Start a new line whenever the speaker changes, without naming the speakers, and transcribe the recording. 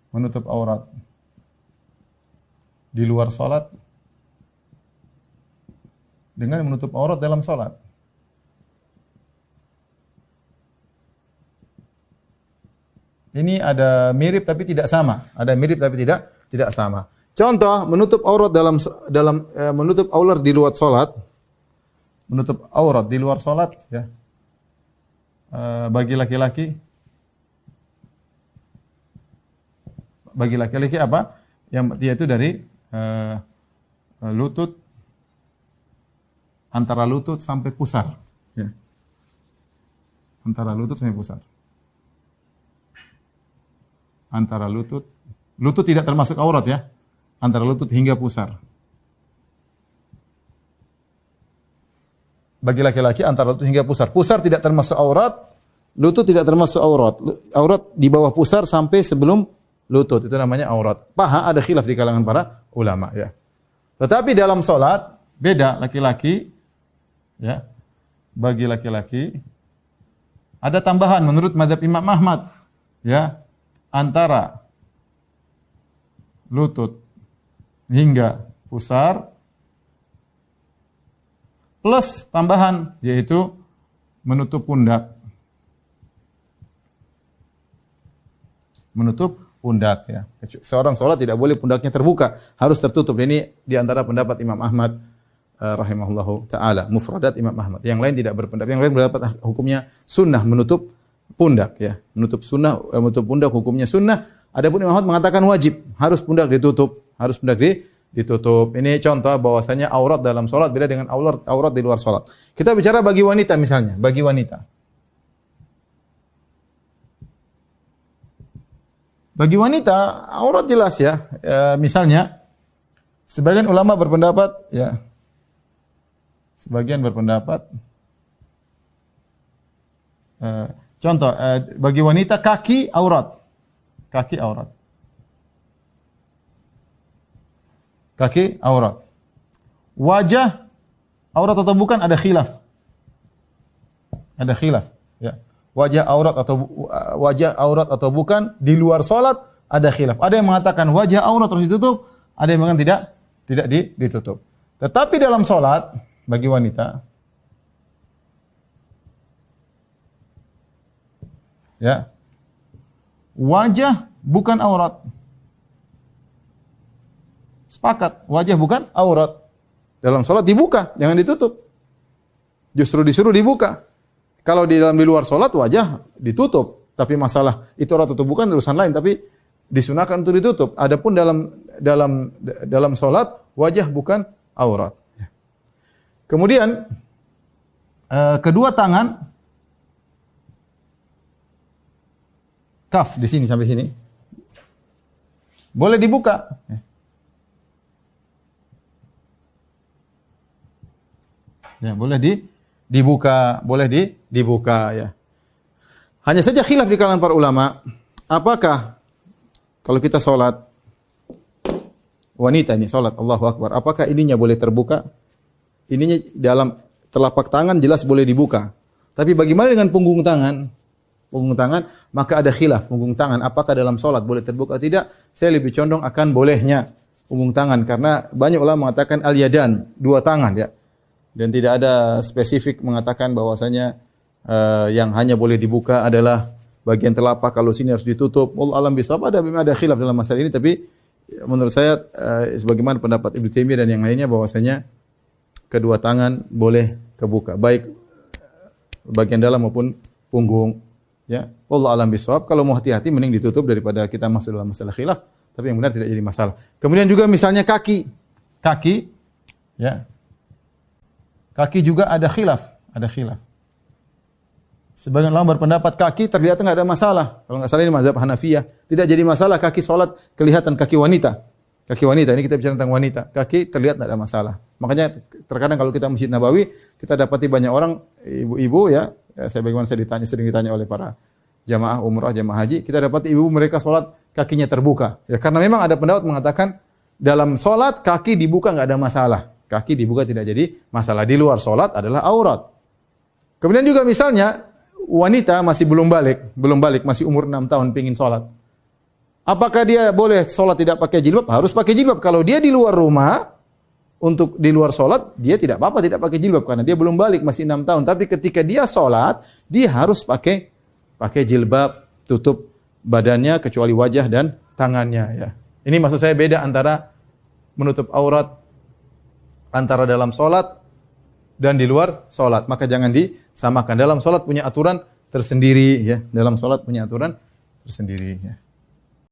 menutup aurat di luar salat dengan menutup aurat dalam salat. Ini ada mirip tapi tidak sama. Ada mirip tapi tidak sama. Contoh, menutup aurat menutup aurat di luar salat. Menutup aurat di luar salat ya. Bagi laki-laki apa? Yang yaitu dari lutut, antara lutut sampai pusar ya. Antara lutut sampai pusar. Antara lutut tidak termasuk aurat ya. Antara lutut hingga pusar. Bagi laki-laki antara lutut hingga pusar. Pusar tidak termasuk aurat, lutut tidak termasuk aurat. Aurat di bawah pusar sampai sebelum lutut, itu namanya aurat. Paha ada khilaf di kalangan para ulama ya. Tetapi dalam salat beda laki-laki ya. Bagi laki-laki ada tambahan menurut mazhab Imam Ahmad ya. Antara lutut hingga pusar plus tambahan yaitu menutup pundak. Menutup pundak ya. Seorang sholat tidak boleh pundaknya terbuka, harus tertutup. Ini di antara pendapat Imam Ahmad rahimahullahu taala, mufradat Imam Ahmad. Yang lain tidak berpendapat. Yang lain berpendapat hukumnya sunnah menutup pundak ya. Menutup pundak hukumnya sunnah. Adapun Imam Ahmad mengatakan wajib, harus pundak ditutup, ditutup. Ini contoh bahwasanya aurat dalam salat beda dengan aurat di luar salat. Kita bicara bagi wanita misalnya, bagi wanita. Bagi wanita aurat jelas ya. Misalnya sebagian ulama berpendapat ya. Sebagian berpendapat contoh, bagi wanita kaki aurat. Kaki aurat. Kaki aurat. Wajah aurat atau bukan ada khilaf. Ada khilaf, ya. Wajah aurat atau bukan di luar salat ada khilaf. Ada yang mengatakan wajah aurat harus ditutup, ada yang mengatakan tidak ditutup. Tetapi dalam salat bagi wanita ya. Wajah bukan aurat. Sepakat, wajah bukan aurat. Dalam salat dibuka, jangan ditutup. Justru disuruh dibuka. Kalau di luar salat wajah ditutup, tapi masalah itu aurat atau bukan urusan lain, tapi disunahkan untuk ditutup. Adapun dalam salat wajah bukan aurat. Kemudian kedua tangan kaf di sini sampai sini boleh dibuka. Ya, boleh dibuka, dibuka ya. Hanya saja khilaf di kalangan para ulama, apakah kalau kita salat wanita ini salat Allahu Akbar, apakah ininya boleh terbuka? Ininya dalam telapak tangan jelas boleh dibuka. Tapi bagaimana dengan punggung tangan? Punggung tangan, maka ada khilaf punggung tangan apakah dalam salat boleh terbuka atau tidak. Saya lebih condong akan bolehnya punggung tangan karena banyak ulama mengatakan al-yadan, dua tangan ya. Dan tidak ada spesifik mengatakan bahwasanya yang hanya boleh dibuka adalah bagian telapak, kalau sini harus ditutup. Wallahu a'lam bishawab, ada khilaf dalam masalah ini, tapi menurut saya sebagaimana pendapat Ibnu Taimiyah dan yang lainnya bahwasanya kedua tangan boleh kebuka, baik bagian dalam maupun punggung. Ya, wallahu a'lam bishawab. Kalau mau hati-hati mending ditutup daripada kita masuk dalam masalah khilaf, tapi yang benar tidak jadi masalah. Kemudian juga misalnya kaki ya. Kaki juga ada khilaf. Sebagian ulama berpendapat kaki terlihat enggak ada masalah. Kalau enggak salah ini mazhab Hanafiyah, tidak jadi masalah kaki salat kelihatan kaki wanita. Kaki wanita, ini kita bicara tentang wanita. Kaki terlihat enggak ada masalah. Makanya terkadang kalau kita Masjid Nabawi, kita dapati banyak orang ibu-ibu ya, saya sering ditanya oleh para jamaah umrah, jamaah haji, kita dapati ibu mereka salat kakinya terbuka. Ya karena memang ada pendapat mengatakan dalam salat kaki dibuka enggak ada masalah. Kaki dibuka tidak jadi masalah. Di luar salat adalah aurat. Kemudian juga misalnya wanita masih belum balik, masih umur 6 tahun pengin salat. Apakah dia boleh sholat tidak pakai jilbab? Harus pakai jilbab. Kalau dia di luar rumah, untuk di luar sholat, dia tidak apa-apa tidak pakai jilbab. Karena dia belum balik, masih 6 tahun. Tapi ketika dia sholat, dia harus pakai jilbab, tutup badannya, kecuali wajah dan tangannya. Ya. Ini maksud saya beda antara menutup aurat, antara dalam sholat dan di luar sholat. Maka jangan disamakan. Dalam sholat punya aturan tersendiri. Ya. Dalam sholat punya aturan tersendiri. Ya.